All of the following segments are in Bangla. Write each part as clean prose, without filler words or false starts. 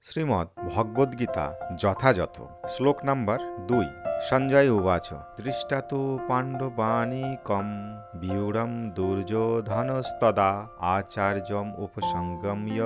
শ্রীমদ্ভগবদ্গীতা যথাযথ শ্লোক নাম্বার 2। সঞ্জয় উবাচ দৃষ্টা তু পাণ্ডবানীকম বিউঢ়ম দুর্যোধনস্তদা আচার্যম উপসংগম্য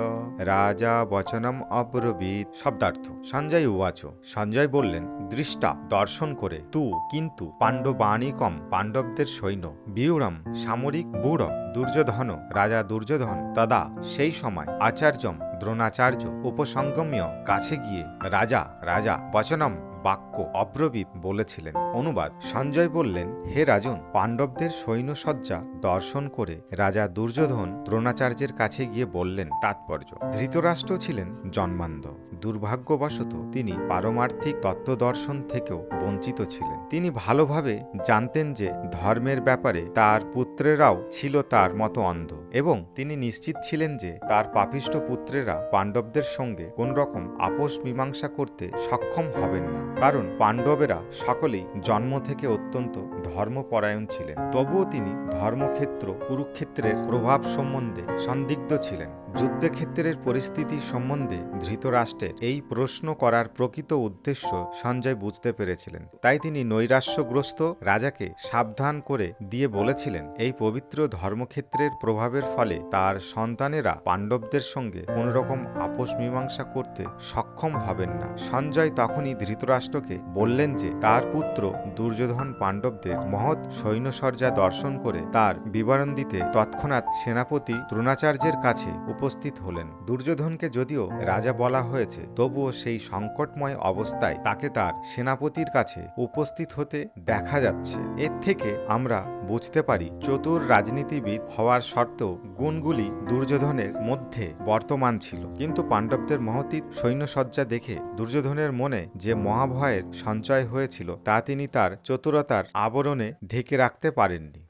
রাজা বচনম অব্রবীত। শব্দার্থ: সঞ্জয় উবাচ, সঞ্জয় বললেন, দৃষ্টা দর্শন করে, তু কিন্তু, পাণ্ডবানীকম পাণ্ডবদের সৈন্য, বিউঢ়ম সামরিক ব্যূঢ়, দুর্যোধন রাজা দুর্যোধন, তদা সেই সময়, আচার্যম দ্রোণাচার্য, উপসংগম্য কাছে গিয়ে, রাজা রাজা, বচনম বাক্য, অব্রবীত বলেছিলেন। অনুবাদ: সঞ্জয় বললেন, হে রাজন, পাণ্ডবদের সৈন্যসজ্জা দর্শন করে রাজা দুর্যোধন দ্রোণাচার্যের কাছে গিয়ে বললেন। তাৎপর্য: ধৃতরাষ্ট্র ছিলেন জন্মান্ধ। দুর্ভাগ্যবশত তিনি পারমার্থিক তত্ত্বদর্শন থেকেও বঞ্চিত ছিলেন। তিনি ভালোভাবে জানতেন যে ধর্মের ব্যাপারে তার পুত্রেরাও ছিল তার মতো অন্ধ, এবং তিনি নিশ্চিত ছিলেন যে তার পাপিষ্ঠ পুত্রেরা পাণ্ডবদের সঙ্গে কোন রকম আপোষ মীমাংসা করতে সক্ষম হবেন না, কারণ পাণ্ডবেরা সকলেই জন্ম থেকে অত্যন্ত ধর্মপরায়ণ ছিলেন। তবুও তিনি ধর্মক্ষেত্র কুরুক্ষেত্রের প্রভাব সম্বন্ধে সন্দিগ্ধ ছিলেন। যুদ্ধক্ষেত্রের পরিস্থিতি সম্বন্ধে ধৃতরাষ্ট্রের এই প্রশ্ন করার প্রকৃত উদ্দেশ্য সঞ্জয় বুঝতে পেরেছিলেন। তাই তিনি নৈরাশ্যগ্রস্ত রাজাকে সাবধান করে দিয়ে বলেছিলেন, এই পবিত্র ধর্মক্ষেত্রের প্রভাবের ফলে তার সন্তানেরা পাণ্ডবদের সঙ্গে কোন রকম আপোষ মীমাংসা করতে সক্ষম হবেন না। সঞ্জয় তখনই ধৃতরাষ্ট্রকে বললেন যে তার পুত্র দুর্যোধন পাণ্ডবদের মহৎ সৈন্যসজ্জা দর্শন করে তার বিবরণ দিতে তৎক্ষণাৎ সেনাপতি দ্রোণাচার্যের কাছে উপস্থিত হলেন। দুর্যোধনকে যদিও রাজা বলা হয়েছে, তবুও সেই সংকটময় অবস্থায় তাকে তার সেনাপতির কাছে উপস্থিত হতে দেখা যাচ্ছে। এর থেকে আমরা বুঝতে পারি, চতুর রাজনীতিবিদ হওয়ার সত্ত্বেও গুণগুলি দুর্যোধনের মধ্যে বর্তমান ছিল। কিন্তু পাণ্ডবদের মহতীত সৈন্যসজ্জা দেখে দুর্যোধনের মনে যে মহাভয়ের সঞ্চয় হয়েছিল তা তিনি তার চতুরতার আবরণে ঢেকে রাখতে পারেননি।